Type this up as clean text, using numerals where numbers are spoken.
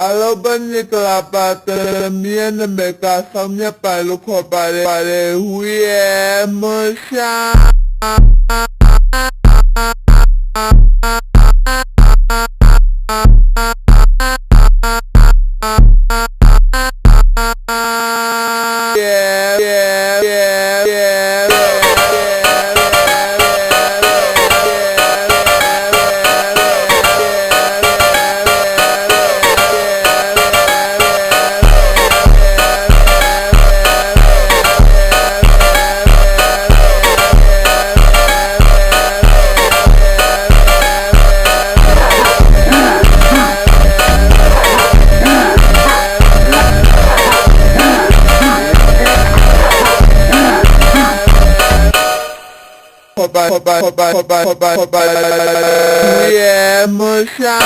Alobani kelapatan mian mereka samnya palu kopare pare huye musya. Hoba, yeah, musha.